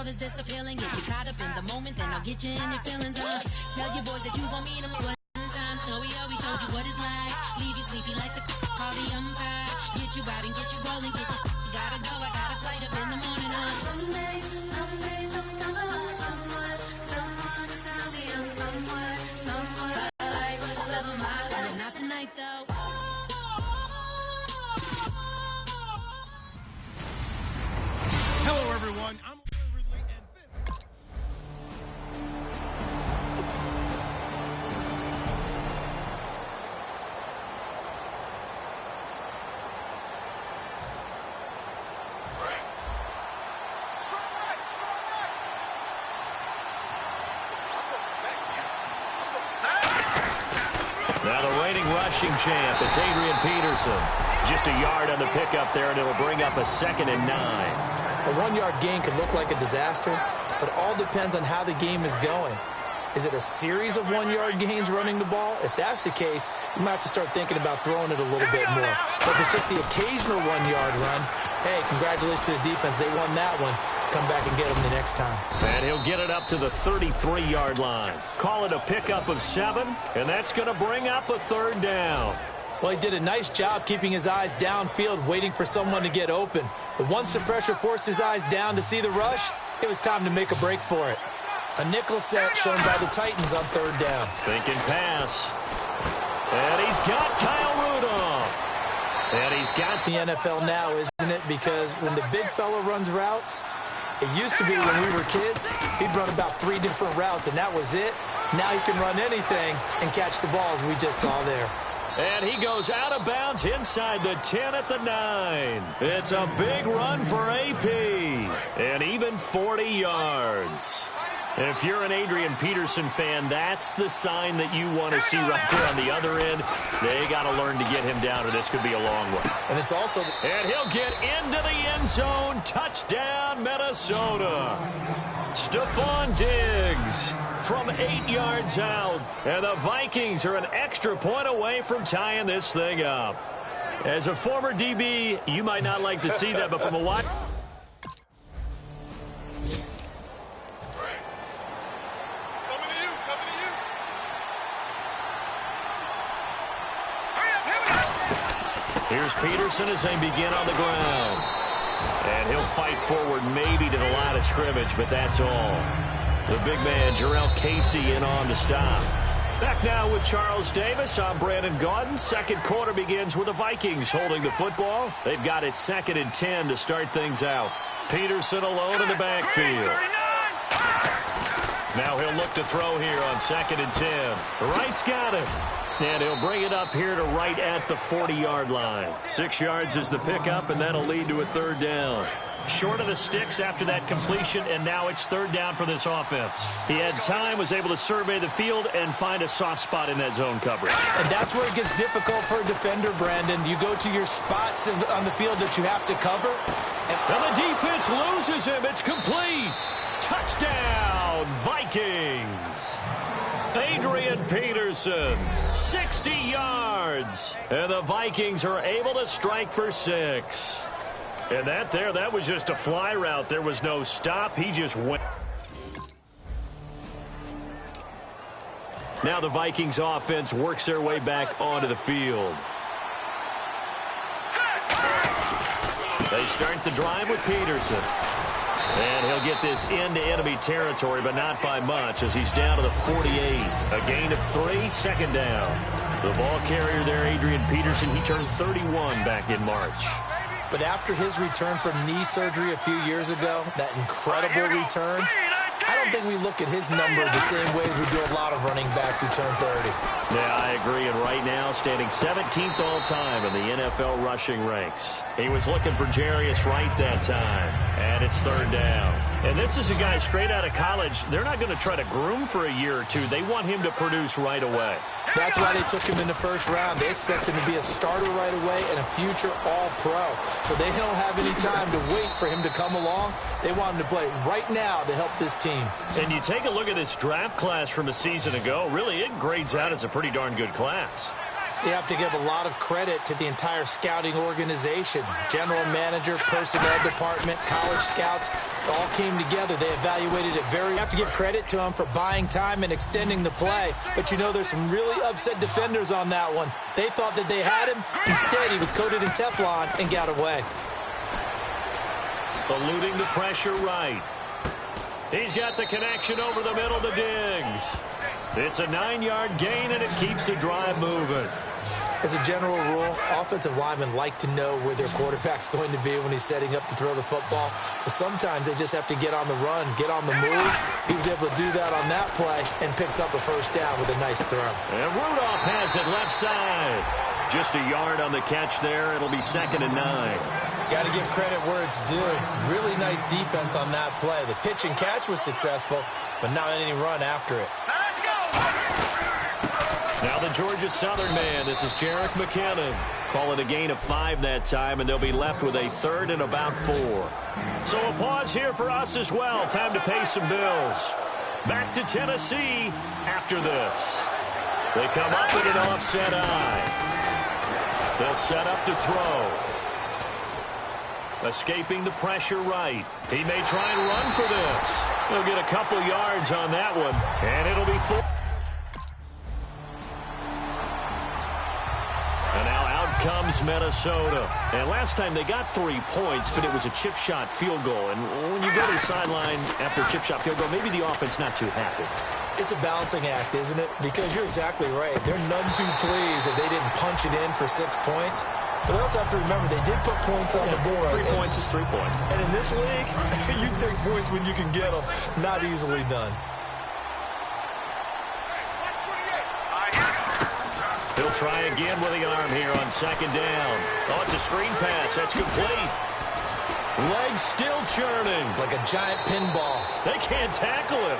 all this disappealing, get you caught up in the moment, then I'll get you in your feelings. Tell your boys that you gon' meet them one time. Snowy always showed you what it's like. Leave you sleepy like the call the umpire. Get you out and get you rolling, get you gotta go. I got a flight up in the morning. Someday, I'm gonna want someone to tell me I'm somewhere like with the love of my life. But not tonight though. Hello, everyone. I'm Ridley, and now the reigning rushing champ, it's Adrian Peterson. Just a yard on the pickup there, and it'll bring up a 2nd and 9. A one-yard gain could look like a disaster, but all depends on how the game is going. Is it a series of one-yard gains running the ball? If that's the case, you might have to start thinking about throwing it a little bit more. But if it's just the occasional one-yard run, hey, congratulations to the defense. They won that one. Come back and get them the next time. And he'll get it up to the 33-yard line. Call it a pickup of 7, and that's going to bring up a 3rd down. Well, he did a nice job keeping his eyes downfield, waiting for someone to get open. But once the pressure forced his eyes down to see the rush, it was time to make a break for it. A nickel set shown by the Titans on 3rd down. Thinking pass. And he's got Kyle Rudolph. And he's got the NFL now, isn't it? Because when the big fella runs routes, it used to be when we were kids, he'd run about 3 different routes, and that was it. Now he can run anything and catch the balls we just saw there. And he goes out of bounds inside the 10 at the 9. It's a big run for AP. And even 40 yards. If you're an Adrian Peterson fan, that's the sign that you want to see right there on the other end. They got to learn to get him down, or this could be a long one. And it's also... And he'll get into the end zone. Touchdown, Minnesota. Stephon Diggs from 8 yards out. And the Vikings are an extra point away from tying this thing up. As a former DB, you might not like to see that, but from a watch... Here's Peterson as they begin on the ground. And he'll fight forward maybe to the line of scrimmage, but that's all. The big man, Jarrell Casey, in on the stop. Back now with Charles Davis. I'm Brandon Gaudin. Second quarter begins with the Vikings holding the football. They've got it 2nd and 10 to start things out. Peterson alone in the backfield. Now he'll look to throw here on 2nd and 10. Wright's got it. And he'll bring it up here to right at the 40-yard line. 6 yards is the pickup, and that'll lead to a 3rd down. Short of the sticks after that completion, and now it's 3rd down for this offense. He had time, was able to survey the field, and find a soft spot in that zone coverage. And that's where it gets difficult for a defender, Brandon. You go to your spots on the field that you have to cover. And the defense loses him. It's complete. Touchdown, Vikings. Adrian Peterson, 60 yards. And the Vikings are able to strike for 6. And that was just a fly route. There was no stop. He just went. Now the Vikings offense works their way back onto the field. They start the drive with Peterson. And he'll get this into enemy territory, but not by much, as he's down to the 48. A gain of 3, 2nd down. The ball carrier there, Adrian Peterson, he turned 31 back in March. But after his return from knee surgery a few years ago, that incredible return, I don't think we look at his number the same way as we do a lot of running backs who turn 30. Yeah, I agree. And right now, standing 17th all-time in the NFL rushing ranks. He was looking for Jarius Wright that time. And it's 3rd down. And this is a guy straight out of college. They're not going to try to groom for a year or two. They want him to produce right away. That's why they took him in the 1st round. They expect him to be a starter right away and a future all-pro. So they don't have any time to wait for him to come along. They want him to play right now to help this team. And you take a look at this draft class from a season ago. Really, it grades out as a pretty darn good class. So you have to give a lot of credit to the entire scouting organization. General manager, personnel department, college scouts, all came together. They evaluated it very. You have to give credit to them for buying time and extending the play. But you know, there's some really upset defenders on that one. They thought that they had him. Instead, he was coated in Teflon and got away. Eluding the pressure right. He's got the connection over the middle to Diggs. It's a 9-yard gain, and it keeps the drive moving. As a general rule, offensive linemen like to know where their quarterback's going to be when he's setting up to throw the football. But sometimes they just have to get on the run, get on the move. He was able to do that on that play and picks up a first down with a nice throw. And Rudolph has it left side. Just a yard on the catch there. It'll be 2nd and 9. Got to give credit where it's due. Really nice defense on that play. The pitch and catch was successful, but not any run after it. Now the Georgia Southern man. This is Jerick McKinnon. Calling a gain of 5 that time, and they'll be left with a 3rd and about 4. So a pause here for us as well. Time to pay some bills. Back to Tennessee after this. They come up with an offset eye. They'll set up to throw. Escaping the pressure right. He may try and run for this. He'll get a couple yards on that one, and it'll be 4. And now out comes Minnesota. And last time they got 3 points, but it was a chip shot field goal. And when you go to the sideline after a chip shot field goal, maybe the offense not too happy. It's a balancing act, isn't it? Because you're exactly right. They're none too pleased that they didn't punch it in for 6 points. But they also have to remember they did put points on the board. 3 points is 3 points. And in this league, you take points when you can get them. Not easily done. He'll try again with the arm here on 2nd down. Oh, it's a screen pass. That's complete. Legs still churning. Like a giant pinball. They can't tackle him.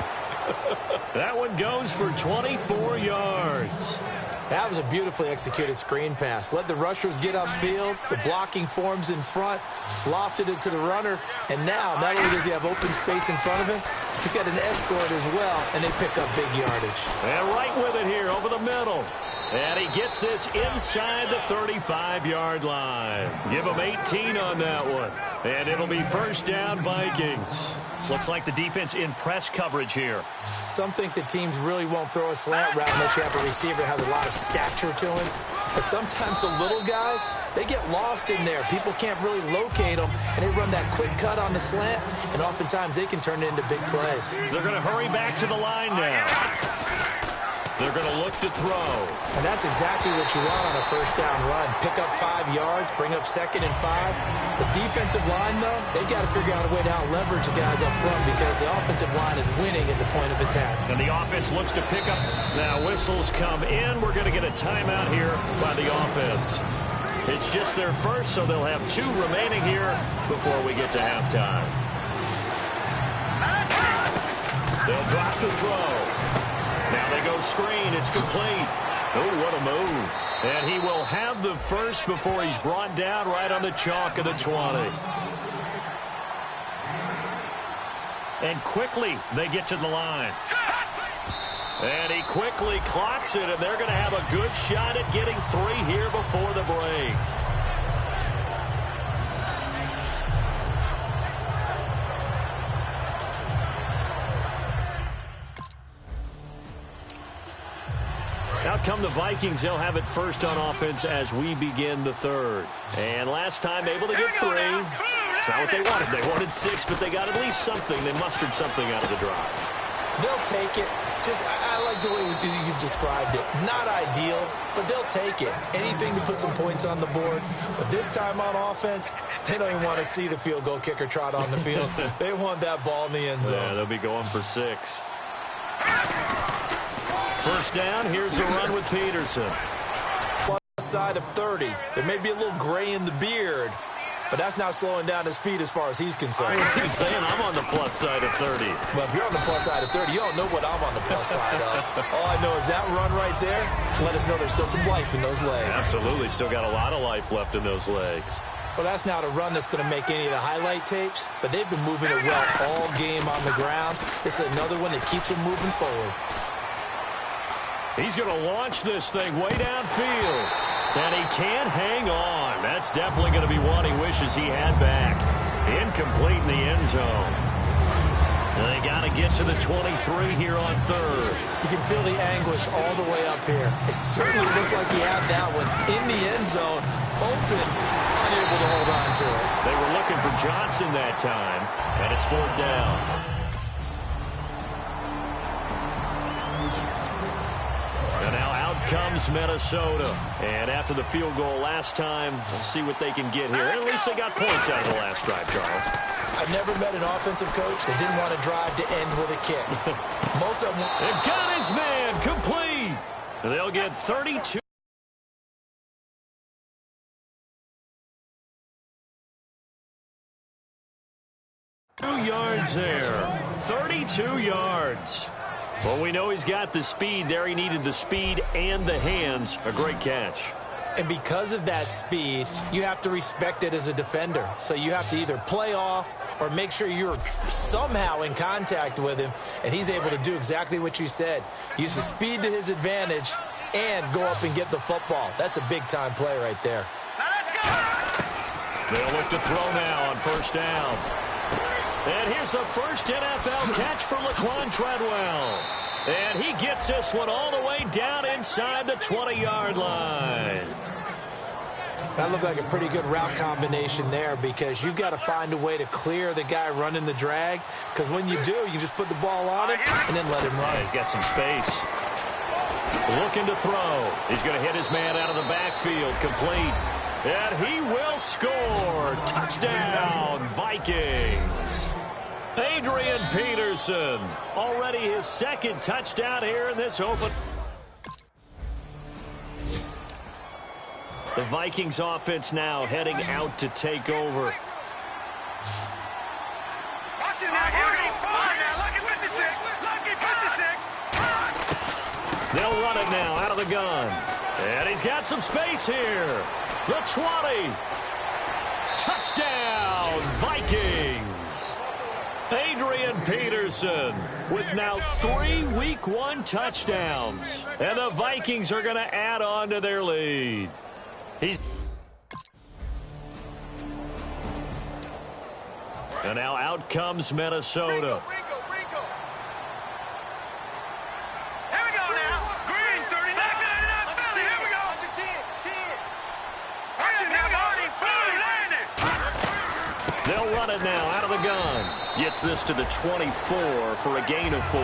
That one goes for 24 yards. That was a beautifully executed screen pass. Let the rushers get upfield. The blocking forms in front. Lofted it to the runner. And now, not only does he have open space in front of him, he's got an escort as well, and they pick up big yardage. And right with it here over the middle. And he gets this inside the 35-yard line. Give him 18 on that one. And it'll be 1st down Vikings. Looks like the defense in press coverage here. Some think that teams really won't throw a slant route unless you have a receiver that has a lot of stature to him. But sometimes the little guys, they get lost in there. People can't really locate them, and they run that quick cut on the slant, and oftentimes they can turn it into big plays. They're going to hurry back to the line now. They're going to look to throw. And that's exactly what you want on a 1st down run. Pick up 5 yards, bring up 2nd and 5. The defensive line, though, they've got to figure out a way to out-leverage the guys up front because the offensive line is winning at the point of attack. And the offense looks to pick up. Now whistles come in. We're going to get a timeout here by the offense. It's just their first, so they'll have 2 remaining here before we get to halftime. They'll drop the throw. Now they go screen. It's complete. Oh, what a move. And he will have the first before he's brought down right on the chalk of the 20. And quickly they get to the line. And he quickly clocks it, and they're going to have a good shot at getting 3 here before the break. Out come the Vikings. They'll have it first on offense as we begin the 3rd. And last time able to get 3. It's not what they wanted. They wanted 6, but they got at least something. They mustered something out of the drive. They'll take it. I like the way you've described it. Not ideal, but they'll take it. Anything to put some points on the board. But this time on offense, they don't even want to see the field goal kicker trot on the field. They want that ball in the end zone. Yeah, they'll be going for 6. 1st down, here's a run with Peterson. Plus side of 30. There may be a little gray in the beard, but that's not slowing down his speed as far as he's concerned. He's saying I'm on the plus side of 30. Well, if you're on the plus side of 30, you don't know what I'm on the plus side of. All I know is that run right there let us know there's still some life in those legs. Absolutely, still got a lot of life left in those legs. Well, that's not a run that's going to make any of the highlight tapes, but they've been moving it well all game on the ground. This is another one that keeps them moving forward. He's going to launch this thing way downfield. And he can't hang on. That's definitely going to be one he wishes he had back. Incomplete in the end zone. They got to get to the 23 here on third. You can feel the anguish all the way up here. It certainly looked like he had that one in the end zone, open, unable to hold on to it. They were looking for Johnson that time, and it's fourth down. And now out comes Minnesota. And after the field goal last time, we'll see what they can get here. At least they got points out of the last drive, Charles. I've never met an offensive coach that didn't want to drive to end with a kick. Most of them... They've got his man complete. They'll get 32. Yards there. 32 yards. Well, we know he's got the speed there. He needed the speed and the hands. A great catch. And because of that speed, you have to respect it as a defender. So you have to either play off or make sure you're somehow in contact with him. And he's able to do exactly what you said. Use the speed to his advantage and go up and get the football. That's a big-time play right there. They'll look to throw now on first down. And here's the first NFL catch for Laquan Treadwell. And he gets this one all the way down inside the 20-yard line. That looked like a pretty good route combination there because you've got to find a way to clear the guy running the drag. Because when you do, you just put the ball on him and then let him run. Yeah, he's got some space. Looking to throw. He's going to hit his man out of the backfield. Complete. And he will score. Touchdown, Vikings. Adrian Peterson, already his second touchdown here in this open. The Vikings offense now heading out to take over. They'll run it now out of the gun. And he's got some space here. The 20. Touchdown, Vikings. Adrian Peterson with now 3 Week 1 touchdowns. And the Vikings are going to add on to their lead. And now out comes Minnesota. They'll run it now out of the gun. Gets this to the 24 for a gain of 4.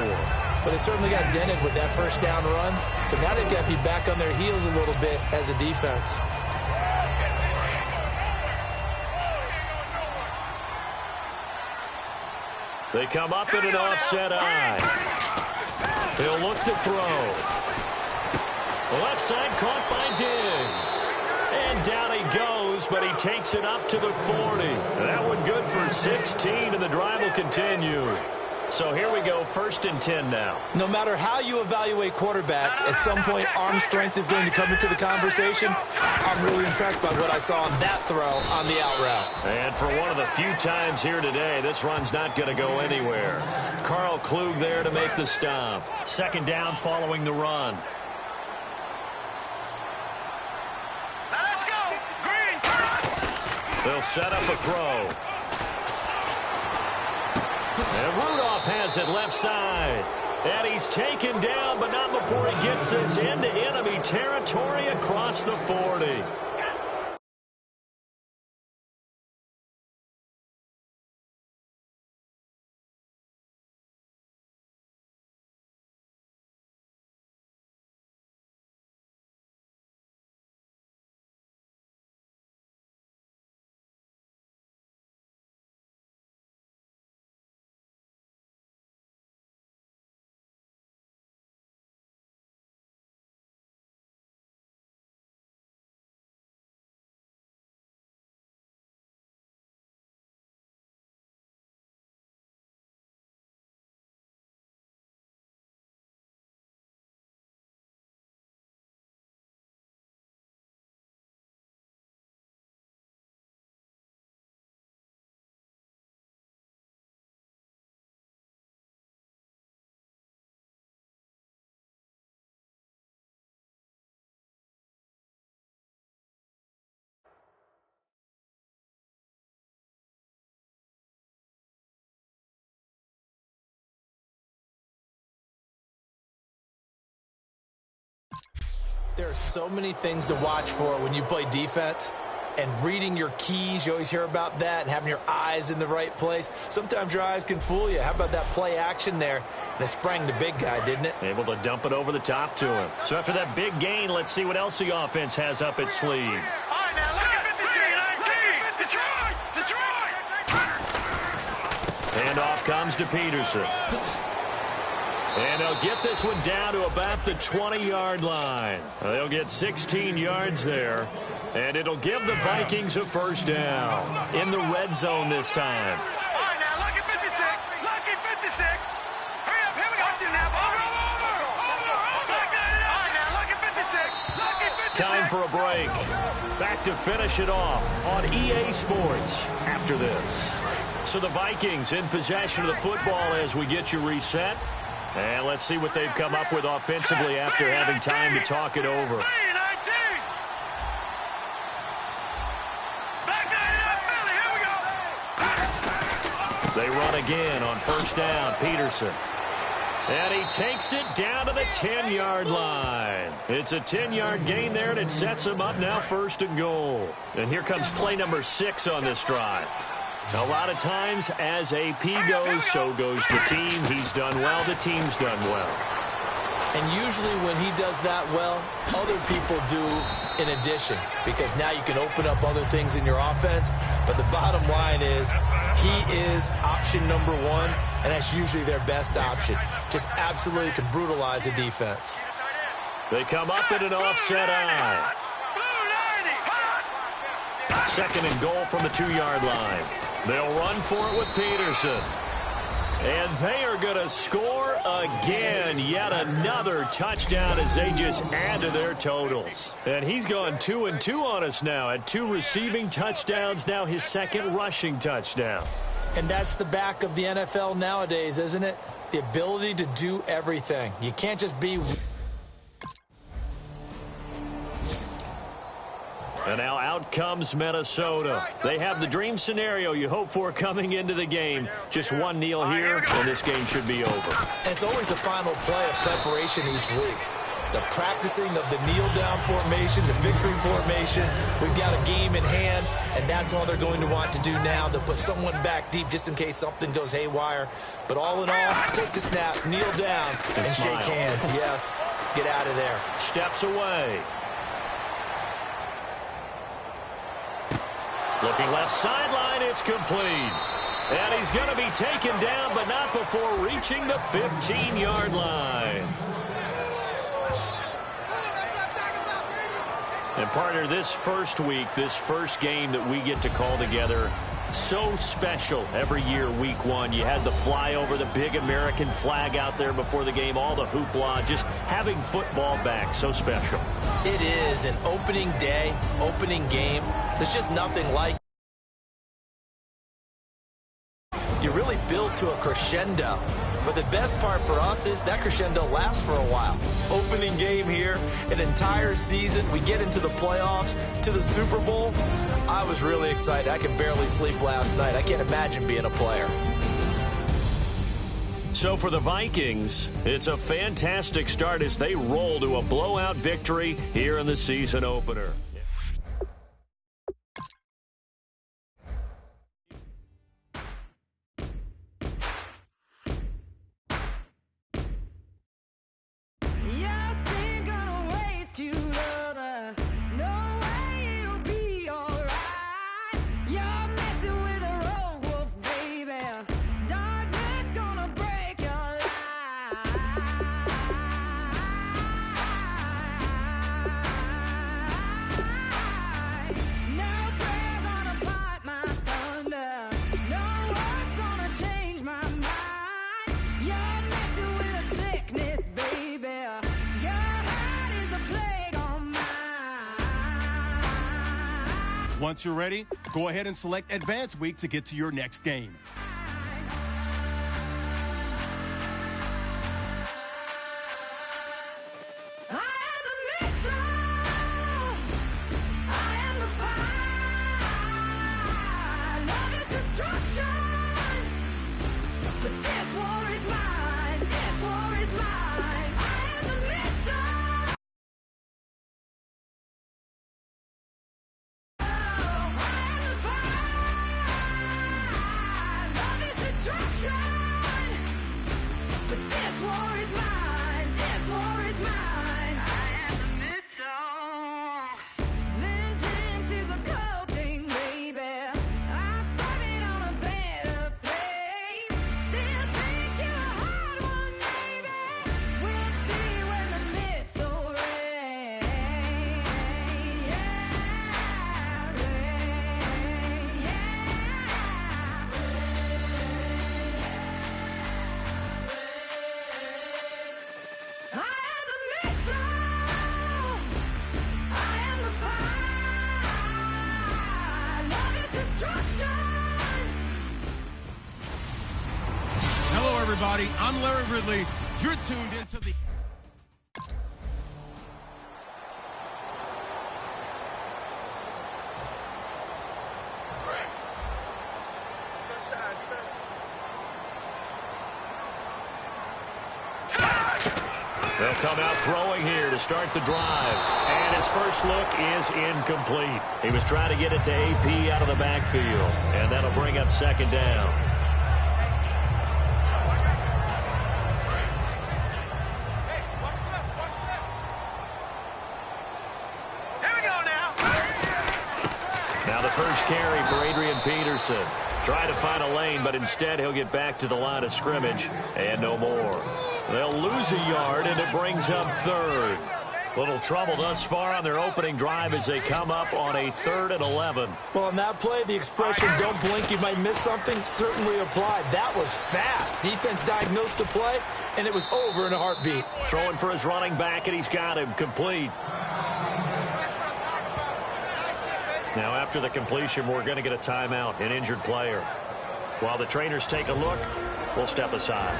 But they certainly got dented with that first down run. So now they've got to be back on their heels a little bit as a defense. They come up in an offset eye. He'll look to throw. The left side caught by Diggs. And down he goes, but he takes it up to the 40. That one good for 16, and the drive will continue. So here we go, 1st and 10 now. No matter how you evaluate quarterbacks, at some point arm strength is going to come into the conversation. I'm really impressed by what I saw on that throw on the out route. And for one of the few times here today, this run's not going to go anywhere. Carl Klug there to make the stop. 2nd down following the run. They'll set up a throw. And Rudolph has it left side. And he's taken down, but not before he gets this into enemy territory across the 40. There are so many things to watch for when you play defense. And reading your keys, you always hear about that, and having your eyes in the right place. Sometimes your eyes can fool you. How about that play action there? And it sprang the big guy, didn't it? Able to dump it over the top to him. So after that big gain, let's see what else the offense has up its sleeve. All right, now look at 56, 19. Detroit! And off comes to Peterson. And they'll get this one down to about the 20-yard line. They'll get 16 yards there. And it'll give the Vikings a first down in the red zone this time. All right, now look at 56. Look at 56. Hurry up, here we go. Watch it now. Over. Back that up. All right, now look at 56. Look at 56. Time for a break. Back to finish it off on EA Sports after this. So the Vikings in possession of the football as we get you reset. And let's see what they've come up with offensively after having time to talk it over. They run again on first down, Peterson. And he takes it down to the 10-yard line. It's a 10-yard gain there, and it sets him up now first and goal. And here comes play number 6 on this drive. A lot of times, as AP goes, so goes the team. He's done well, the team's done well. And usually when he does that well, other people do in addition, because now you can open up other things in your offense. But the bottom line is he is option number 1, and that's usually their best option. Just absolutely can brutalize a defense. They come up in an offset eye. Second and goal from the 2-yard line. They'll run for it with Peterson. And they are going to score again. Yet another touchdown as they just add to their totals. And he's gone 2-2 on us now. At 2 receiving touchdowns, now his second rushing touchdown. And that's the back of the NFL nowadays, isn't it? The ability to do everything. You can't just be... And now out comes Minnesota. They have the dream scenario you hope for coming into the game. Just one kneel here, and this game should be over. And it's always the final play of preparation each week. The practicing of the kneel-down formation, the victory formation. We've got a game in hand, and that's all they're going to want to do now. They'll put someone back deep just in case something goes haywire. But all in all, take the snap, kneel down, and shake hands. Yes, get out of there. Steps away. Looking left sideline, it's complete. And he's going to be taken down, but not before reaching the 15-yard line. And partner, this first week, this first game that we get to call together, so special every year, week 1. You had the flyover, the big American flag out there before the game, all the hoopla, just having football back, so special. It is an opening day, opening game. There's just nothing like it. You really build to a crescendo. But the best part for us is that crescendo lasts for a while. Opening game here, an entire season. We get into the playoffs, to the Super Bowl. I was really excited. I could barely sleep last night. I can't imagine being a player. So for the Vikings, it's a fantastic start as they roll to a blowout victory here in the season opener. Once you're ready, go ahead and select Advance Week to get to your next game. everybody. I'm Larry Ridley. You're tuned into the... They'll come out throwing here to start the drive. And his first look is incomplete. He was trying to get it to AP out of the backfield. And that'll bring up second down. Now the first carry for Adrian Peterson. Try to find a lane, but instead he'll get back to the line of scrimmage and no more. They'll lose a yard, and it brings up third. Little trouble thus far on their opening drive as they come up on a 3rd and 11. Well, on that play, the expression, don't blink, you might miss something, certainly applied. That was fast. Defense diagnosed the play, and it was over in a heartbeat. Throwing for his running back, and he's got him complete. Now, after the completion, we're going to get a timeout, an injured player. While the trainers take a look, we'll step aside.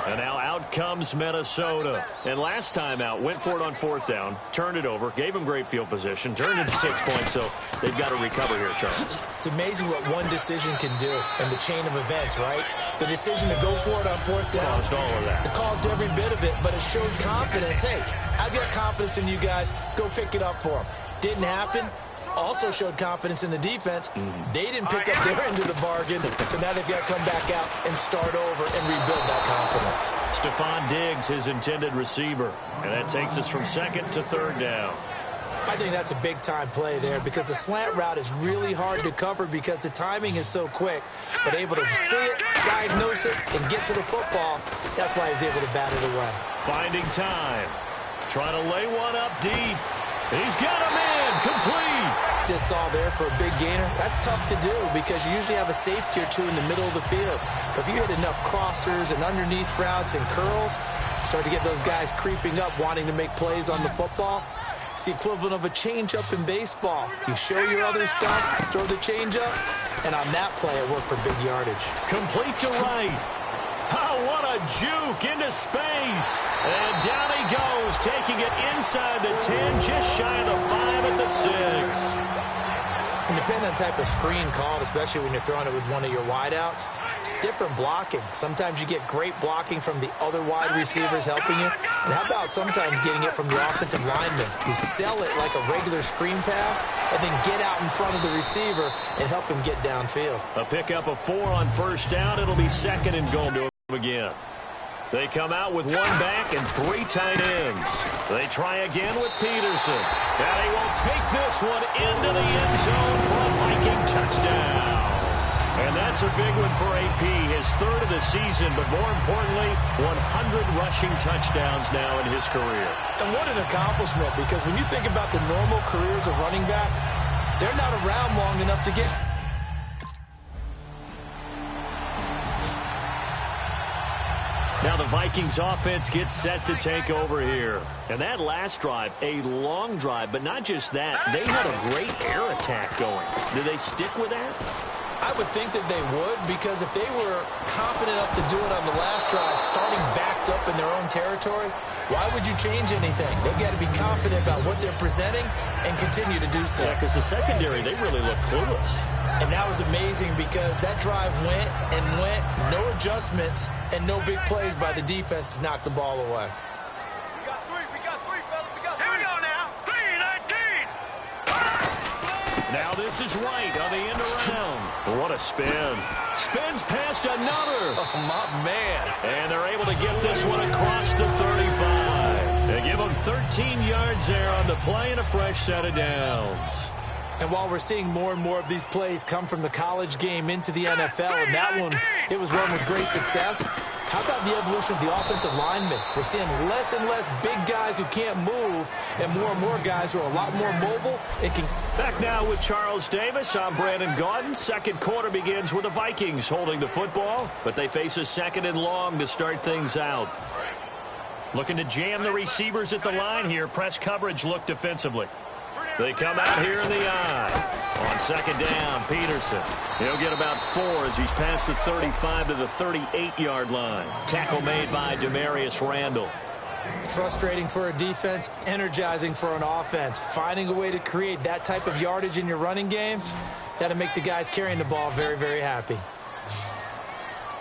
And now out comes Minnesota. And last time out, went for it on 4th down, turned it over, gave them great field position, turned it to 6 points, so they've got to recover here, Charles. It's amazing what one decision can do in the chain of events, right? The decision to go for it on 4th down. Caused all of that. It caused every bit of it, but it showed confidence. Hey, I've got confidence in you guys. Go pick it up for them. Didn't happen. Also showed confidence in the defense. They didn't pick up their end of the bargain, so now they've got to come back out and start over and rebuild that confidence. Stephon Diggs, his intended receiver, and that takes us from 2nd to 3rd down. I think that's a big-time play there because the slant route is really hard to cover because the timing is so quick. But able to see it, diagnose it, and get to the football, that's why he was able to bat it away. Finding time. Trying to lay one up deep. He's got him in. Complete. Just saw there for a big gainer. That's tough to do because you usually have a safety or two in the middle of the field. But if you hit enough crossers and underneath routes and curls, start to get those guys creeping up wanting to make plays on the football. It's the equivalent of a changeup in baseball. You show your other stuff, throw the changeup, and on that play it worked for big yardage. Complete to right. Oh, what a juke into space. And down he goes, taking it inside the 10, just shy of the 5 at the 6. And depending on the type of screen called, especially when you're throwing it with one of your wideouts, it's different blocking. Sometimes you get great blocking from the other wide receivers helping you. And how about sometimes getting it from the offensive linemen who sell it like a regular screen pass and then get out in front of the receiver and help him get downfield. A pickup of 4 on 1st down. It'll be 2nd and goal to him again. They come out with 1 back and 3 tight ends. They try again with Peterson. And he will take this one into the end zone for a Viking touchdown. And that's a big one for AP, his 3rd of the season, but more importantly, 100 rushing touchdowns now in his career. And what an accomplishment, because when you think about the normal careers of running backs, they're not around long enough to get... Now the Vikings offense gets set to take over here. And that last drive, a long drive, but not just that. They had a great air attack going. Do they stick with that? I would think that they would, because if they were confident enough to do it on the last drive, starting backed up in their own territory, why would you change anything? They've got to be confident about what they're presenting and continue to do so. Yeah, because the secondary, they really look clueless. And that was amazing because that drive went and went, no adjustments, and no big plays by the defense to knock the ball away. We got three, fellas. Here we go now. 3-19. Now this is right on the end around. What a spin. Spins past another. Oh, my man. And they're able to get this one across the 35. They give them 13 yards there on the play and a fresh set of downs. And while we're seeing more and more of these plays come from the college game into the NFL, and that one, it was run with great success, How about the evolution of the offensive linemen? We're seeing less and less big guys who can't move and more guys who are a lot more mobile and can... Back now with Charles Davis. I'm Brandon Gaudin. Second quarter begins with the Vikings holding the football, but they face a second and long to start things out. Looking to jam the receivers at the line here. Press coverage look defensively. They come out here in the eye. On second down, Peterson. He'll get about 4 as he's past the 35 to the 38-yard line. Tackle made by Demarius Randall. Frustrating for a defense, energizing for an offense. Finding a way to create that type of yardage in your running game, that'll make the guys carrying the ball very, very happy.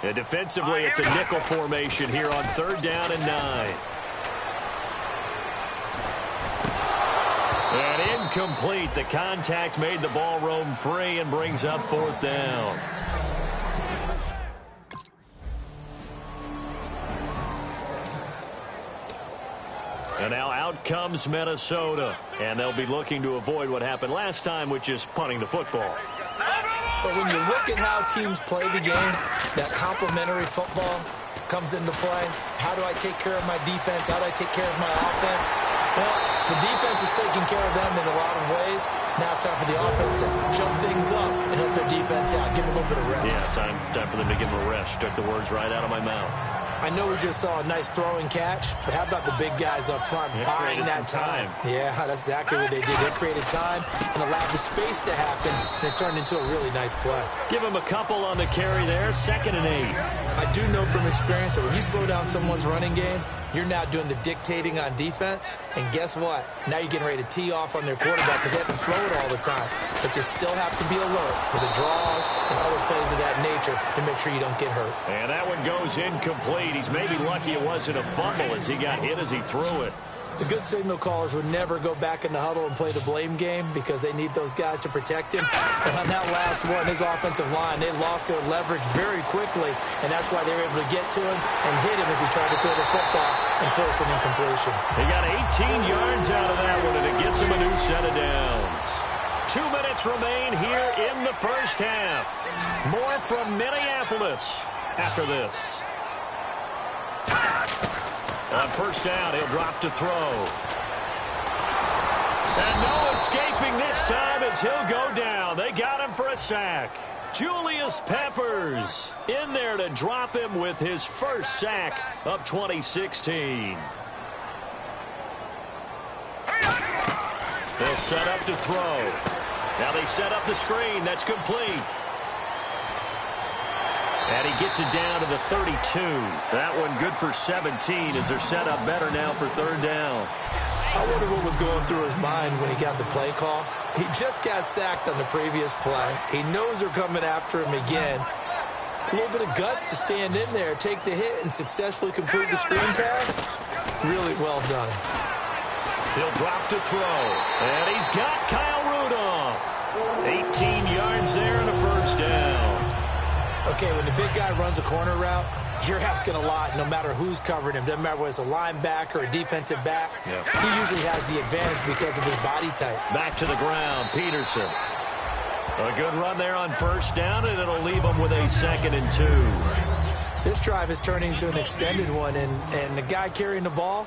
And defensively, it's a nickel formation here on 3rd down and 9. And incomplete. The contact made the ball roam free and brings up 4th down. And now out comes Minnesota. And they'll be looking to avoid what happened last time, which is punting the football. But when you look at how teams play the game, that complementary football comes into play. How do I take care of my defense? How do I take care of my offense? Well, the defense is taking care of them in a lot of ways. Now it's time for the offense to jump things up and help their defense out. Give them a little bit of rest. Yeah, it's time for them to give them a rest. Took the words right out of my mouth. I know we just saw a nice throwing catch, but how about the big guys up front buying that time? Yeah, that's exactly what they did. They created time and allowed the space to happen, and it turned into a really nice play. Give them a couple on the carry there, 2nd and 8. I do know from experience that when you slow down someone's running game, you're now doing the dictating on defense, and guess what? Now you're getting ready to tee off on their quarterback because they have to throw it all the time. But you still have to be alert for the draws and other plays of that nature to make sure you don't get hurt. And that one goes incomplete. He's maybe lucky it wasn't a fumble as he got hit as he threw it. The good signal callers would never go back in the huddle and play the blame game because they need those guys to protect him. And on that last one, his offensive line, they lost their leverage very quickly, and that's why they were able to get to him and hit him as he tried to throw the football and force an incompletion. He got 18 yards out of that one, and it gets him a new set of downs. 2 minutes remain here in the first half. More from Minneapolis after this. On first down, he'll drop to throw. And no escaping this time as he'll go down. They got him for a sack. Julius Peppers in there to drop him with his first sack of 2016. They'll set up to throw. Now they set up the screen. That's complete. And he gets it down to the 32. That one good for 17 as they're set up better now for 3rd down. I wonder what was going through his mind when he got the play call. He just got sacked on the previous play. He knows they're coming after him again. A little bit of guts to stand in there, take the hit, and successfully complete the screen pass. Really well done. He'll drop to throw. And he's got Kyle Rudolph. 18 yards there and a first down. Okay, when the big guy runs a corner route, you're asking a lot no matter who's covering him. Doesn't matter whether it's a linebacker or a defensive back. Yeah. He usually has the advantage because of his body type. Back to the ground, Peterson. A good run there on first down, and it'll leave him with a 2nd and 2. This drive is turning into an extended one, and the guy carrying the ball,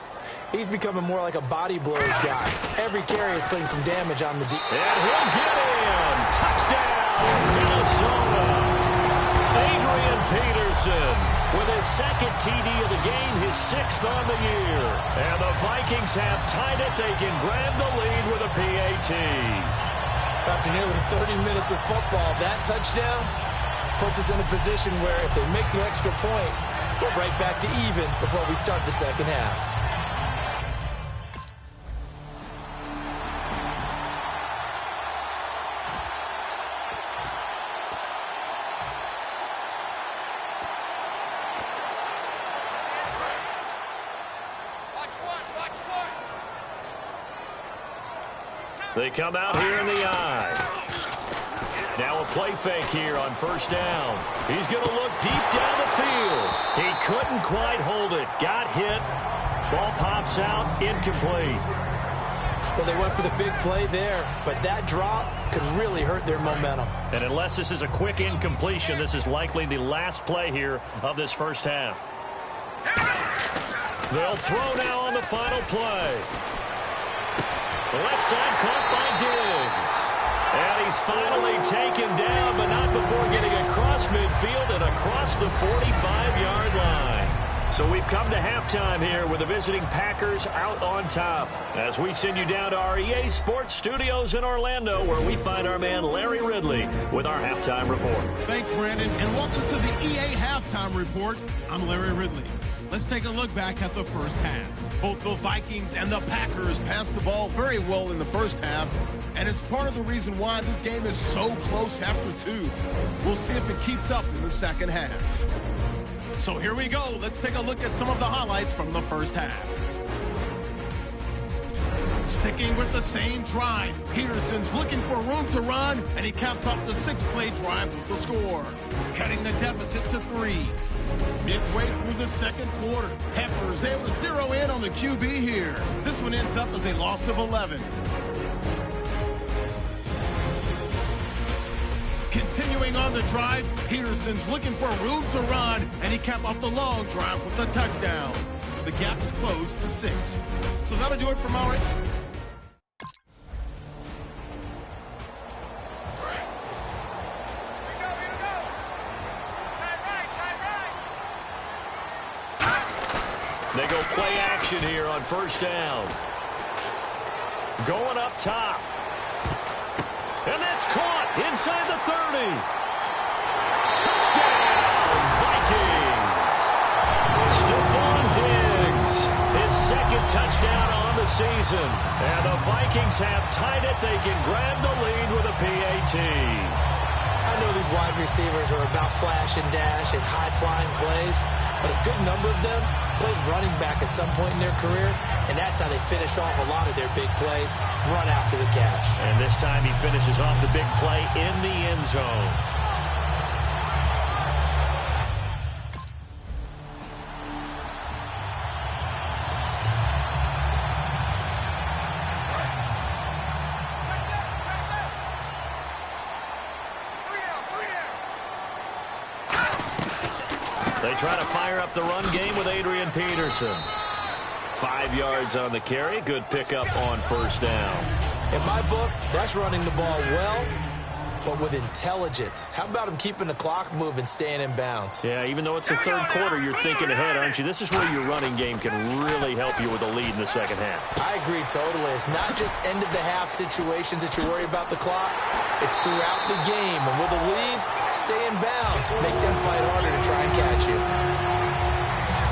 he's becoming more like a body blows guy. Every carry is putting some damage on the defense. And he'll get in. Touchdown, Minnesota. Adrian Peterson with his 2nd TD of the game, his 6th on the year. And the Vikings have tied it. They can grab the lead with a PAT. After nearly 30 minutes of football, that touchdown puts us in a position where if they make the extra point, we're right back to even before we start the second half. They come out here in the eye. Now a play fake here on first down. He's going to look deep down the field. He couldn't quite hold it. Got hit. Ball pops out. Incomplete. Well, they went for the big play there, but that drop could really hurt their momentum. And unless this is a quick incompletion, this is likely the last play here of this first half. They'll throw now on the final play. The left side caught by Diggs. And he's finally taken down, but not before getting across midfield and across the 45-yard line. So we've come to halftime here with the visiting Packers out on top. As we send you down to our EA Sports Studios in Orlando, where we find our man Larry Ridley with our halftime report. Thanks, Brandon, and welcome to the EA Halftime Report. I'm Larry Ridley. Let's take a look back at the first half. Both the Vikings and the Packers passed the ball very well in the first half, and it's part of the reason why this game is so close after 2. We'll see if it keeps up in the second half. So here we go. Let's take a look at some of the highlights from the first half. Sticking with the same drive, Peterson's looking for room to run, and he caps off the 6-play drive with the score, cutting the deficit to 3. Midway through the second quarter, Pepper's able to zero in on the QB here. This one ends up as a loss of 11. Continuing on the drive, Peterson's looking for room to run, and he capped off the long drive with a touchdown. The gap is closed to 6. So that'll do it from our... They go play action here on first down. Going up top. And that's caught inside the 30. Touchdown, Vikings. Stephon Diggs, his second touchdown on the season. And the Vikings have tied it. They can grab the lead with a PAT. I know these wide receivers are about flash and dash and high-flying plays, but a good number of them played running back at some point in their career, and that's how they finish off a lot of their big plays, run after the catch. And this time he finishes off the big play in the end zone. They try to fire up the run game with Adrian Peterson. 5 yards on the carry. Good pickup on first down. In my book, that's running the ball well, but with intelligence. How about him keeping the clock moving, staying in bounds? Yeah, even though it's the third quarter, you're thinking ahead, aren't you? This is where your running game can really help you with a lead in the second half. I agree totally. It's not just end-of-the-half situations that you worry about the clock. It's throughout the game. And with a lead, stay in bounds. Make them fight harder to try and catch you.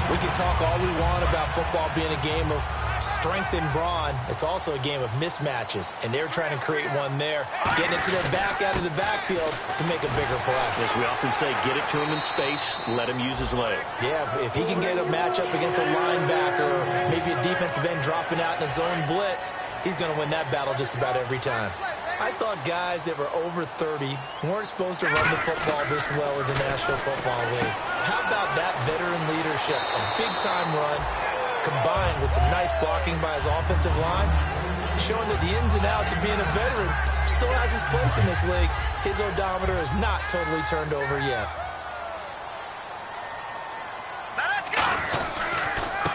We can talk all we want about football being a game of strength and brawn. It's also a game of mismatches, and they're trying to create one there, getting it to their back out of the backfield to make a bigger play. As we often say, get it to him in space, let him use his leg. Yeah, if he can get a matchup against a linebacker or maybe a defensive end dropping out in a zone blitz, he's going to win that battle just about every time. I thought guys that were over 30 weren't supposed to run the football this well in the National Football League. How about that veteran leadership, a big-time run, combined with some nice blocking by his offensive line, showing that the ins and outs of being a veteran still has his place in this league. His odometer is not totally turned over yet.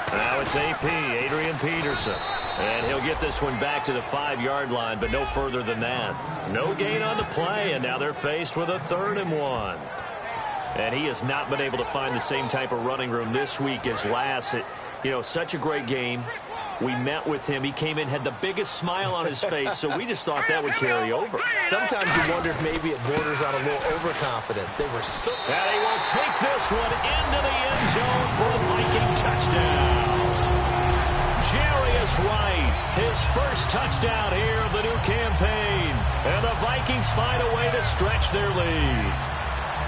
Now it's AP, Adrian Peterson. And he'll get this one back to the 5-yard line, but no further than that. No gain on the play, and now they're faced with a 3rd and 1. And he has not been able to find the same type of running room this week as last. Such a great game. We met with him. He came in, had the biggest smile on his face, so we just thought that would carry over. Sometimes you wonder if maybe it borders on a little overconfidence. They were so... And he will take this one into the end zone for a Viking touchdown. Jarius Wright, his first touchdown here of the new campaign. And the Vikings find a way to stretch their lead.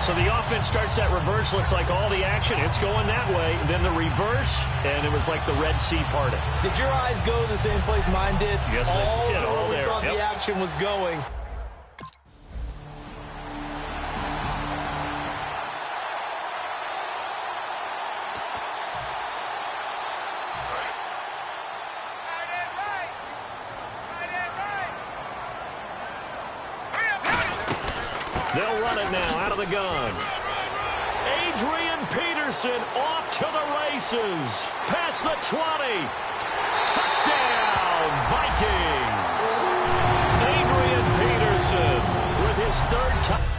So the offense starts that reverse. Looks like all the action, it's going that way. Then the reverse, and it was like the Red Sea parted. Did your eyes go to the same place mine did? Yes, all they did. to where we There. thought the action was going. They'll run it now out of the gun. Adrian Peterson Peterson off to the races. Past the 20. Touchdown, Vikings. Adrian Peterson with his third touchdown.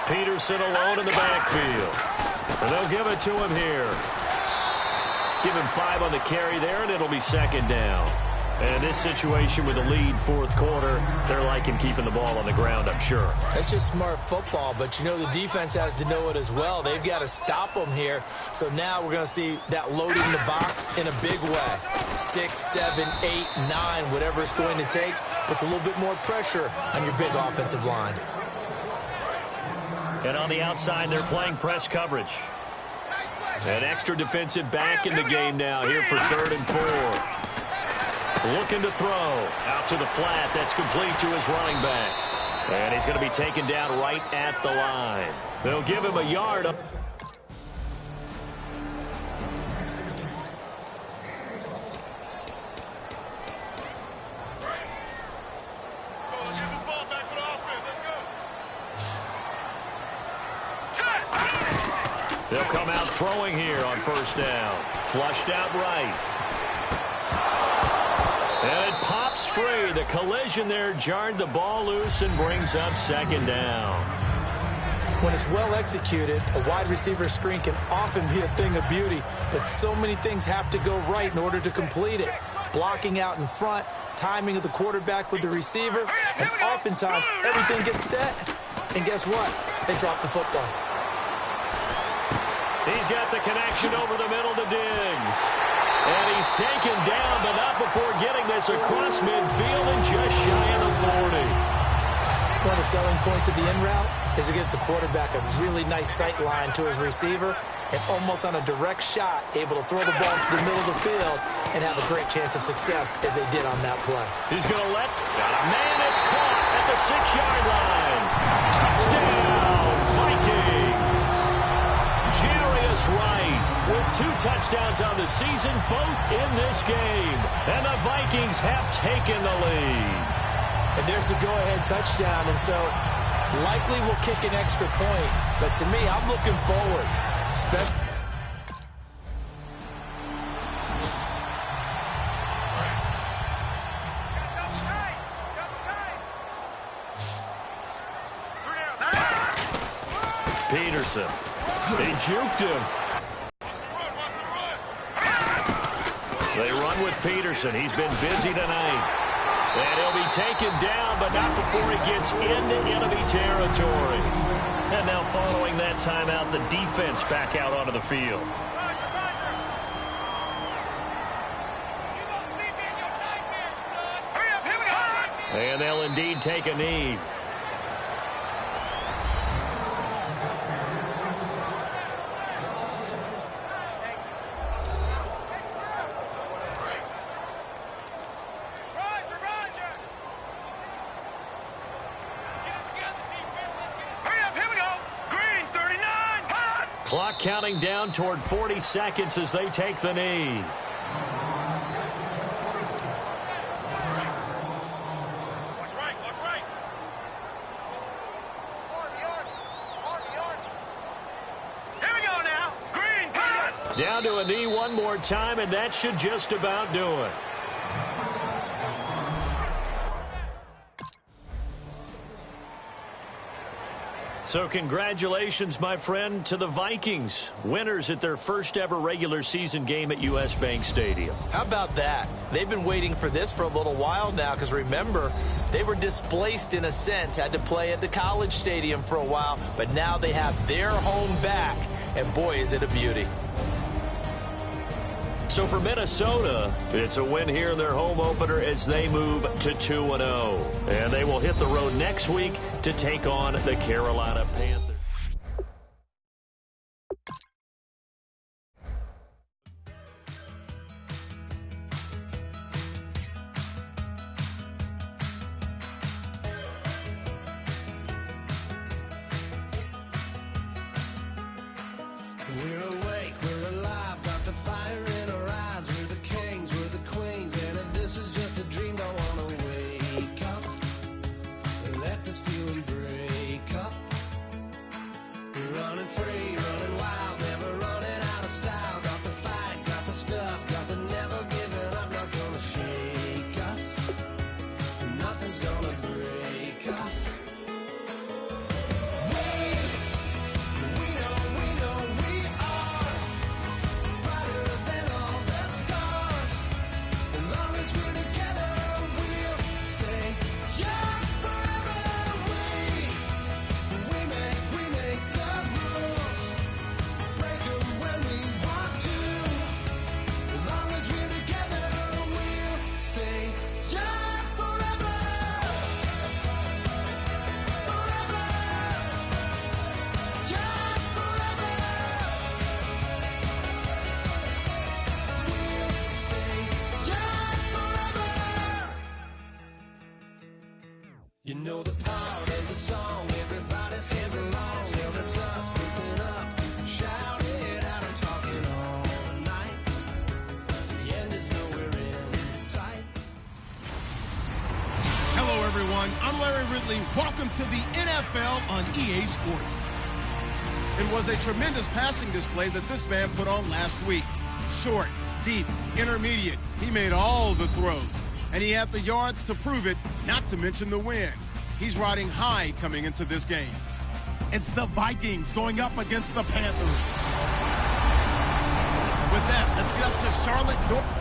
Peterson alone in the backfield. And they'll give it to him here. Give him 5 on the carry there, and it'll be second down. And in this situation with a lead fourth quarter, they're liking keeping the ball on the ground, I'm sure. That's just smart football, but you know the defense has to know it as well. They've got to stop them here. So now we're going to see that loading the box in a big way. 6, 7, 8, 9, whatever it's going to take, puts a little bit more pressure on your big offensive line. And on the outside, they're playing press coverage. An extra defensive back in the game now here for 3rd and 4. Looking to throw. Out to the flat. That's complete to his running back. And he's going to be taken down right at the line. They'll give him a yard up. They'll come out throwing here on first down. Flushed out right. And it pops free. The collision there jarred the ball loose and brings up second down. When it's well executed, a wide receiver screen can often be a thing of beauty, but so many things have to go right in order to complete it. Blocking out in front, timing of the quarterback with the receiver, and oftentimes everything gets set, and guess what? They drop the football. He's got the connection over the middle to Diggs. And he's taken down, but not before getting this across midfield and just shy of the 40. One of the selling points of the in route is it gives the quarterback a really nice sight line to his receiver and almost on a direct shot able to throw the ball to the middle of the field and have a great chance of success as they did on that play. He's going to got a man that's caught at the 6-yard line. Touchdown, Vikings. Jarius Wright with 2 touchdowns on the season, both in this game. And the Vikings have taken the lead. And there's the go-ahead touchdown, and so likely will kick an extra point. But to me, I'm looking forward. Peterson. He juked him. They run with Peterson. He's been busy tonight. And he'll be taken down, but not before he gets into enemy territory. And now following that timeout, the defense back out onto the field. And they'll indeed take a knee. Clock counting down toward 40 seconds as they take the knee. Watch right, watch right. Here we go now. Green, cut. Down to a knee one more time, and that should just about do it. So congratulations, my friend, to the Vikings, winners at their first ever regular season game at US Bank Stadium. How about that? They've been waiting for this for a little while now because remember, they were displaced in a sense, had to play at the College Stadium for a while, but now they have their home back, and boy, is it a beauty. So for Minnesota, it's a win here in their home opener as they move to 2-0. And they will hit the road next week to take on the Carolina Panthers. We're awake, we're alive, got the fire in our eyes. We're the kings, we're the queens, and if this is just a dream, don't wanna everyone. I'm Larry Ridley. Welcome to the NFL on EA Sports. It was a tremendous passing display that this man put on last week. Short, deep, intermediate. He made all the throws. And he had the yards to prove it, not to mention the win. He's riding high coming into this game. It's the Vikings going up against the Panthers. With that, let's get up to Charlotte, North.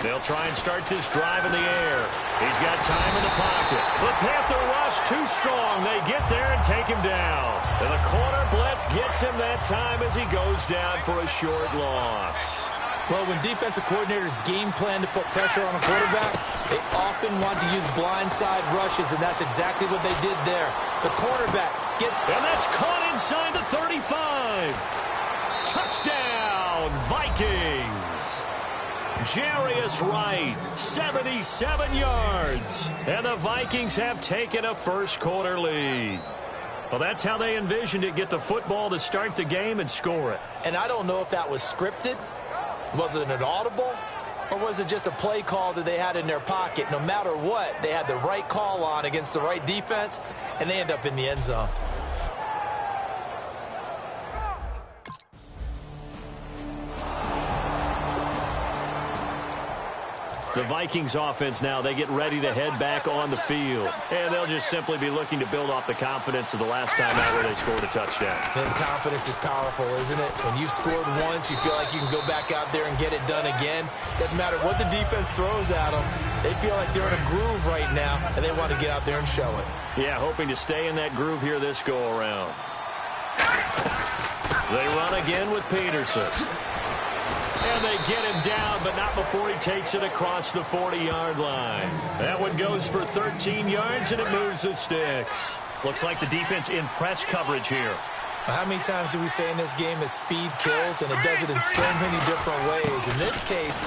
They'll try and start this drive in the air. He's got time in the pocket. The Panther rush too strong. They get there and take him down. And the corner blitz gets him that time as he goes down for a short loss. Well, when defensive coordinators game plan to put pressure on a quarterback, they often want to use blindside rushes, and that's exactly what they did there. The quarterback gets... And that's caught inside the 35. Touchdown, Vikings. Jarius Wright, 77 yards. And the Vikings have taken a first-quarter lead. Well, that's how they envisioned it, get the football to start the game and score it. And I don't know if that was scripted. Was it an audible? Or was it just a play call that they had in their pocket? No matter what, they had the right call on against the right defense, and they end up in the end zone. The Vikings offense now, they get ready to head back on the field. And they'll just simply be looking to build off the confidence of the last time out where they scored a touchdown. And confidence is powerful, isn't it? When you've scored once, you feel like you can go back out there and get it done again. Doesn't matter what the defense throws at them. They feel like they're in a groove right now, and they want to get out there and show it. Yeah, hoping to stay in that groove here this go-around. They run again with Peterson. And they get him down, but not before he takes it across the 40-yard line. That one goes for 13 yards, and it moves the sticks. Looks like the defense in press coverage here. How many times do we say in this game that speed kills, and it does it in so many different ways? In this case,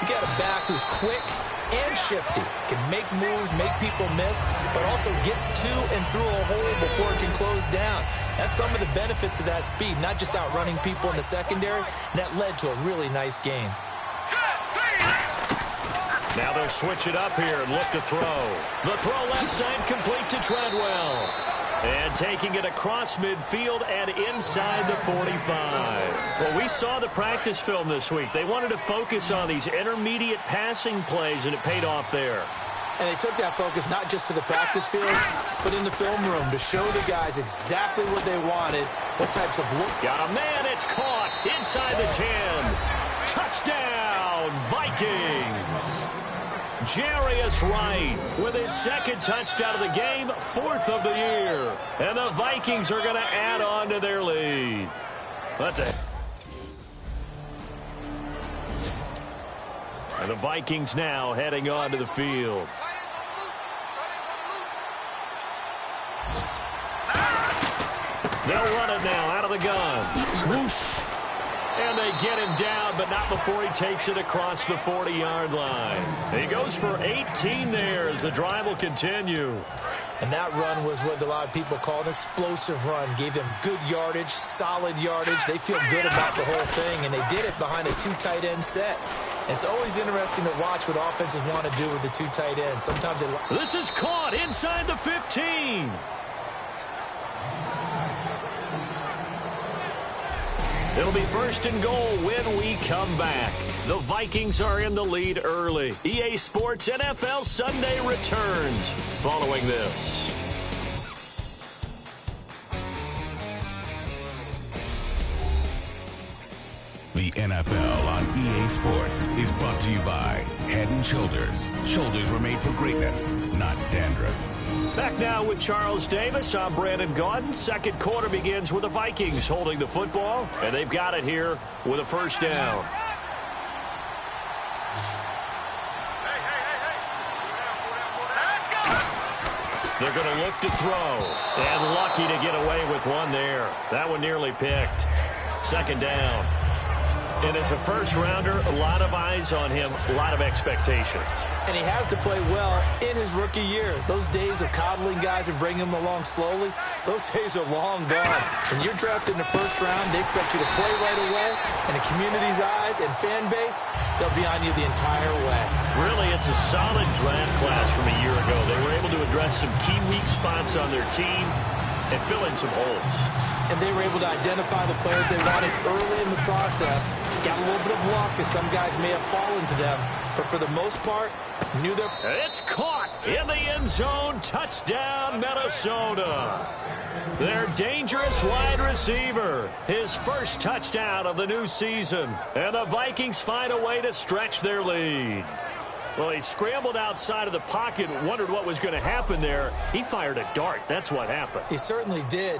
you got a back who's quick and shifty, can make moves, make people miss, but also gets to and through a hole before it can close down. That's some of the benefits of that speed, not just outrunning people in the secondary, and that led to a really nice game. Now they'll switch it up here and look to throw. The throw left side complete to Treadwell. And taking it across midfield and inside the 45. Well, we saw the practice film this week. They wanted to focus on these intermediate passing plays, and it paid off there. And they took that focus not just to the practice field, but in the film room to show the guys exactly what they wanted, what types of look. Got a man, it's caught inside the 10. Touchdown, Vikings. Jarius Wright with his second touchdown of the game, 4th of the year. And the Vikings are going to add on to their lead. That's it. And the Vikings now heading onto the field. They'll run it now out of the gun. Whoosh. And they get him down, but not before he takes it across the 40-yard line. He goes for 18 there as the drive will continue. And that run was what a lot of people call an explosive run. Gave them good yardage, solid yardage. They feel good about the whole thing, and they did it behind a 2 tight end set. It's always interesting to watch what offenses want to do with the 2 tight ends. Sometimes they... This is caught inside the 15. It'll be 1st and goal when we come back. The Vikings are in the lead early. EA Sports NFL Sunday returns following this. The NFL on EA Sports is brought to you by Head & Shoulders. Shoulders were made for greatness, not dandruff. Back now with Charles Davis. I'm Brandon Gaudin. Second quarter begins with the Vikings holding the football, and they've got it here with a first down. They're going to look to throw, and lucky to get away with one there. That one nearly picked. Second down. And as a first-rounder, a lot of eyes on him, a lot of expectations. And he has to play well in his rookie year. Those days of coddling guys and bringing them along slowly, those days are long gone. When you're drafted in the first round, they expect you to play right away. And the community's eyes and fan base, they'll be on you the entire way. Really, it's a solid draft class from a year ago. They were able to address some key weak spots on their team and fill in some holes. And they were able to identify the players they wanted early in the process. Got a little bit of luck as some guys may have fallen to them. But for the most part, knew their... It's caught in the end zone. Touchdown, Minnesota. Their dangerous wide receiver. His first touchdown of the new season. And the Vikings find a way to stretch their lead. Well, he scrambled outside of the pocket and wondered what was going to happen there. He fired a dart. That's what happened. He certainly did.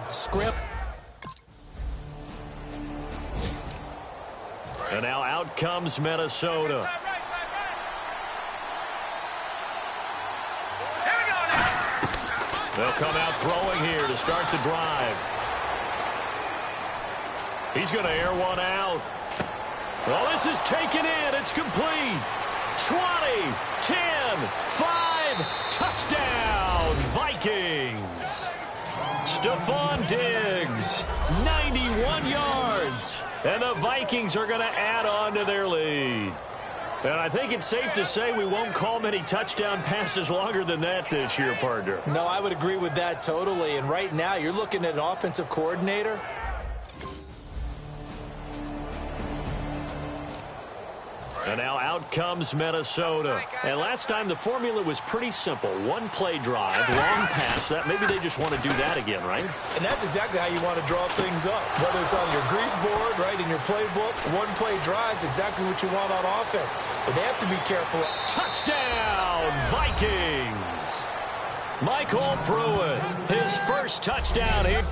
And now out comes Minnesota. They'll come out throwing here to start the drive. He's going to air one out. Well, this is taken in. It's complete. 20, 10, 5, touchdown, Vikings. Stephon Diggs, 91 yards. And the Vikings are going to add on to their lead. And I think it's safe to say we won't call many touchdown passes longer than that this year, partner. No, I would agree with that totally. And right now, you're looking at an offensive coordinator. And now out comes Minnesota. And last time the formula was pretty simple. One play drive, long pass. That maybe they just want to do that again, right? And that's exactly how you want to draw things up. Whether it's on your grease board, right, in your playbook, one play drive's exactly what you want on offense. But they have to be careful. Touchdown, Vikings! Michael Pruitt, his first touchdown here.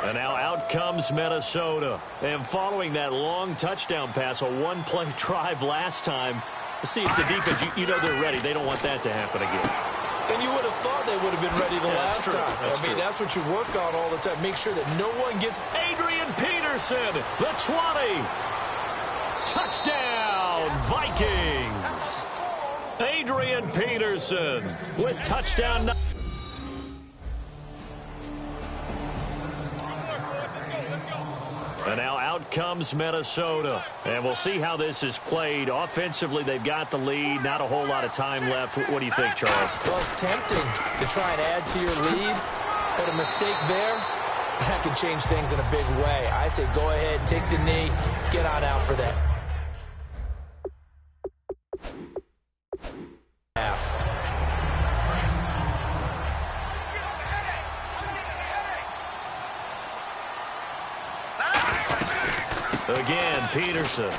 And now out comes Minnesota. And following that long touchdown pass, a one-play drive last time, let's see if the defense, you know they're ready. They don't want that to happen again. And you would have thought they would have been ready the last time. That's what you work on all the time. Make sure that no one gets... Adrian Peterson, the 20. Touchdown, Vikings. Adrian Peterson with touchdown. And now out comes Minnesota. And we'll see how this is played. Offensively, they've got the lead. Not a whole lot of time left. What do you think, Charles? Well, it's tempting to try and add to your lead. But a mistake there, that can change things in a big way. I say go ahead, take the knee, get on out for that. Again, Peterson.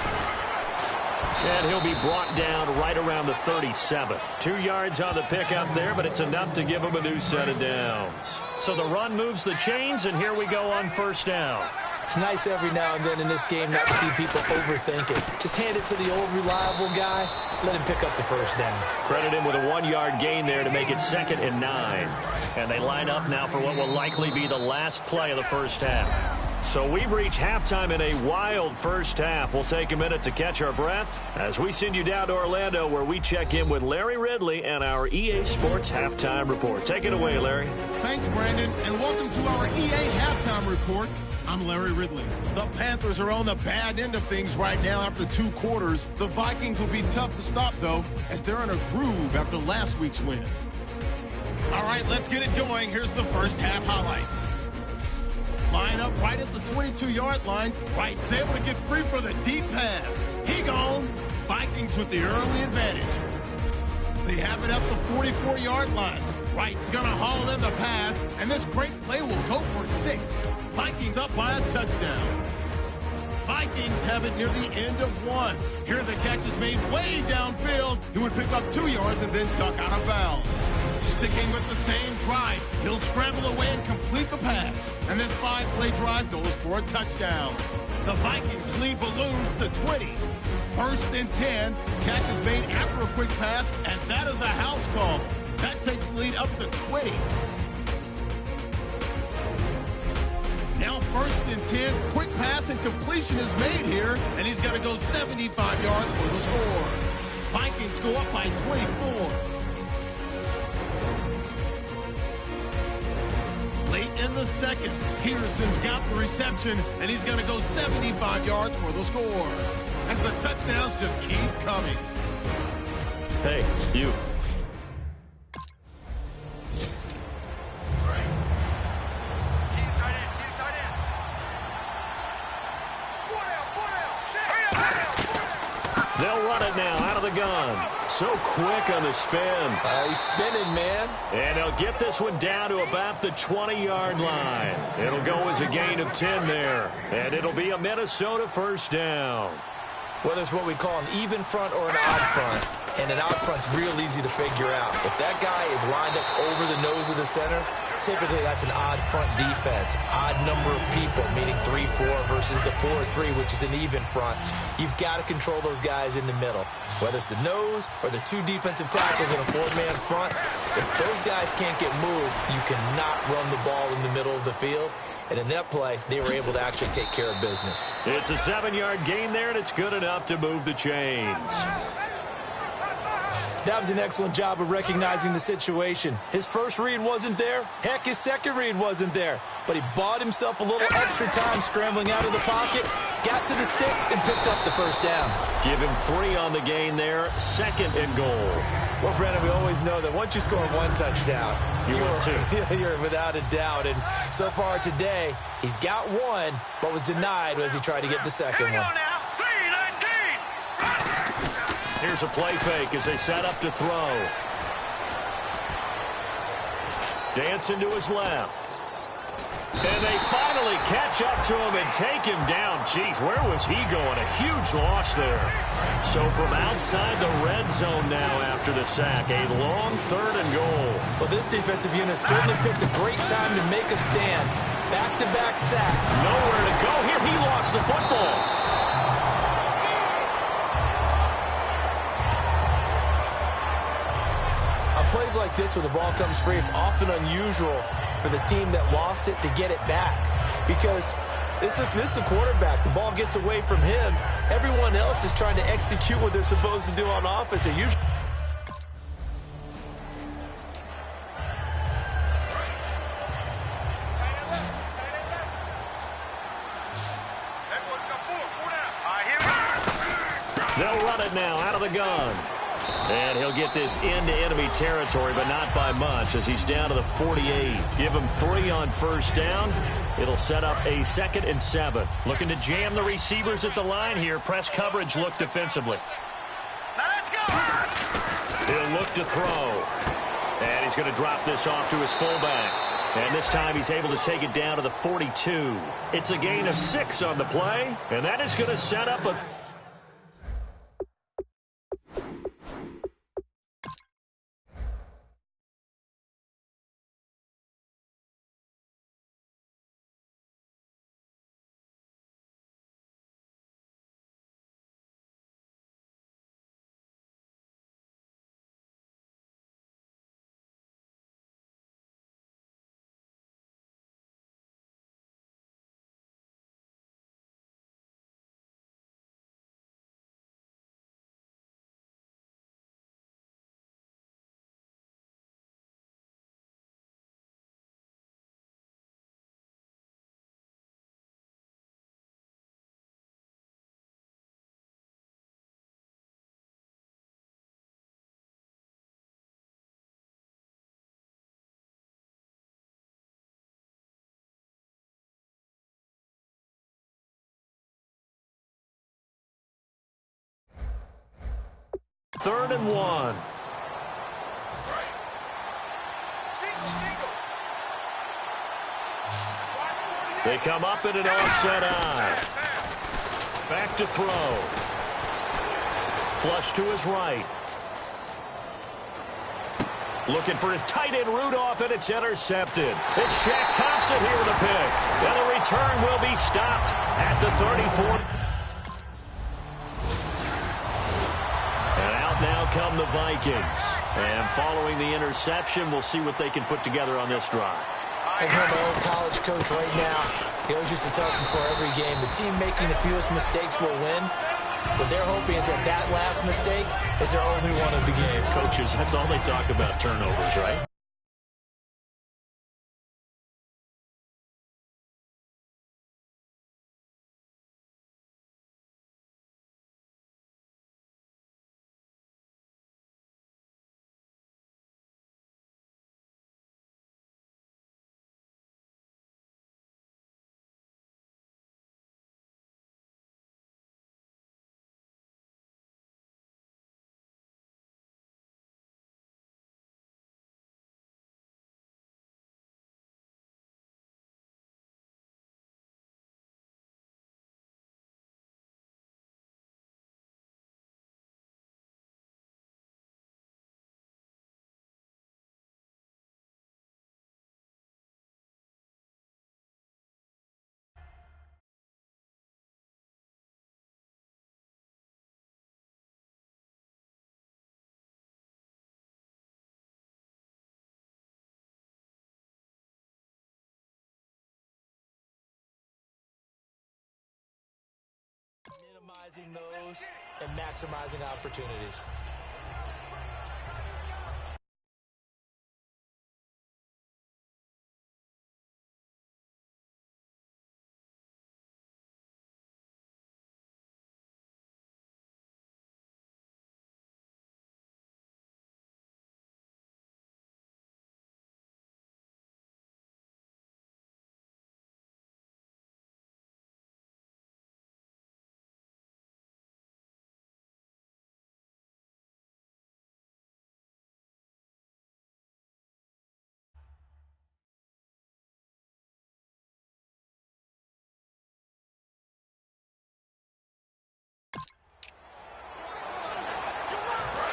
And he'll be brought down right around the 37. 2 yards on the pickup there, but it's enough to give him a new set of downs. So the run moves the chains, and here we go on first down. It's nice every now and then in this game not to see people overthink it. Just hand it to the old reliable guy. Let him pick up the first down. Credit him with a 1-yard gain there to make it 2nd and 9. And they line up now for what will likely be the last play of the first half. So we've reached halftime in a wild first half. We'll take a minute to catch our breath as we send you down to Orlando, where we check in with Larry Ridley and our EA Sports Halftime Report. Take it away, Larry. Thanks, Brandon, and welcome to our EA Halftime Report. I'm Larry Ridley. The Panthers are on the bad end of things right now after 2 quarters. The Vikings will be tough to stop, though, as they're in a groove after last week's win. All right, let's get it going. Here's the first half highlights. Line up right at the 22-yard line. Wright's able to get free for the deep pass. He gone. Vikings with the early advantage. They have it at the 44-yard line. Wright's going to haul in the pass, and this great play will go for 6. Vikings up by a touchdown. Vikings have it near the end of 1. Here the catch is made way downfield. He would pick up 2 yards and then duck out of bounds. Sticking with the same drive, he'll scramble away and complete the pass. And this 5-play drive goes for a touchdown. The Vikings lead balloons to 20. 1st and 10. Catch is made after a quick pass, and that is a house call. That takes the lead up to 20. Now 1st and 10. Quick pass and completion is made here, and he's going to go 75 yards for the score. Vikings go up by 24. Late in the second, Peterson's got the reception, and he's going to go 75 yards for the score. As the touchdowns just keep coming. Hey, you. They'll run it now out of the gun. So quick on the spin. He's spinning, man. And he'll get this one down to about the 20-yard line. It'll go as a gain of 10 there. And it'll be a Minnesota first down. Whether it's what we call an even front or an odd front, and an odd front's real easy to figure out. If that guy is lined up over the nose of the center, typically that's an odd front defense. Odd number of people, meaning 3-4 versus the 4-3, which is an even front. You've got to control those guys in the middle. Whether it's the nose or the two defensive tackles in a four-man front, if those guys can't get moved, you cannot run the ball in the middle of the field. And in that play, they were able to actually take care of business. It's a 7-yard gain there, and it's good enough to move the chains. That was an excellent job of recognizing the situation. His first read wasn't there. Heck, his second read wasn't there. But he bought himself a little extra time scrambling out of the pocket, got to the sticks, and picked up the first down. Give him 3 on the gain there, 2nd and goal. Well, Brennan, we always know that once you score 1 touchdown, you're without a doubt. And so far today, he's got 1, but was denied as he tried to get the second one. Here's a play fake as they set up to throw. Dancing to his left. And they finally catch up to him and take him down. Jeez, where was he going? A huge loss there. So from outside the red zone now after the sack, a long 3rd and goal. Well, this defensive unit certainly picked a great time to make a stand. Back-to-back sack. Nowhere to go here. He lost the football. Plays like this where the ball comes free, it's often unusual for the team that lost it to get it back, because this is the quarterback. The ball gets away from him. Everyone else is trying to execute what they're supposed to do on offense. They usually they'll run it now out of the gun. And he'll get this into enemy territory, but not by much, as he's down to the 48. Give him 3 on first down. It'll set up a 2nd and 7. Looking to jam the receivers at the line here. Press coverage look defensively. Now let's go. He'll look to throw. And he's going to drop this off to his fullback. And this time he's able to take it down to the 42. It's a gain of 6 on the play. And that is going to set up a... Third and 1. They come up in an offset eye. Back to throw. Flush to his right. Looking for his tight end Rudolph, and it's intercepted. It's Shaq Thompson here with a pick. And the return will be stopped at the 34. And out now come the Vikings. And following the interception, we'll see what they can put together on this drive. I can hear my old college coach right now. He always used to tell us before every game, the team making the fewest mistakes will win. What they're hoping is that that last mistake is their only one of the game. Coaches, that's all they talk about, turnovers, right? Minimizing those and maximizing opportunities.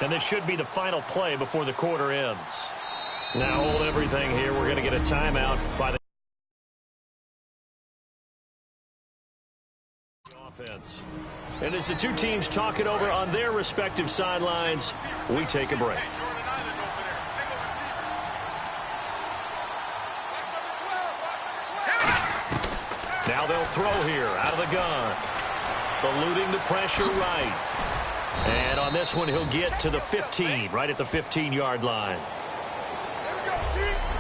And this should be the final play before the quarter ends. Now hold everything here. We're going to get a timeout by the offense. And as the two teams talk it over on their respective sidelines, we take a break. Now they'll throw here out of the gun. Eluding the pressure right. And on this one, he'll get to the 15, right at the 15-yard line.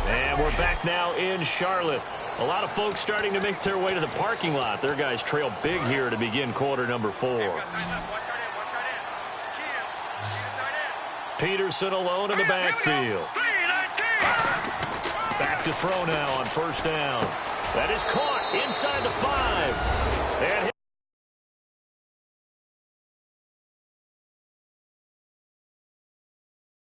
And we're back now in Charlotte. A lot of folks starting to make their way to the parking lot. Their guys trail big here to begin quarter number 4. Peterson alone in the backfield. Back to throw now on first down. That is caught inside the 5. And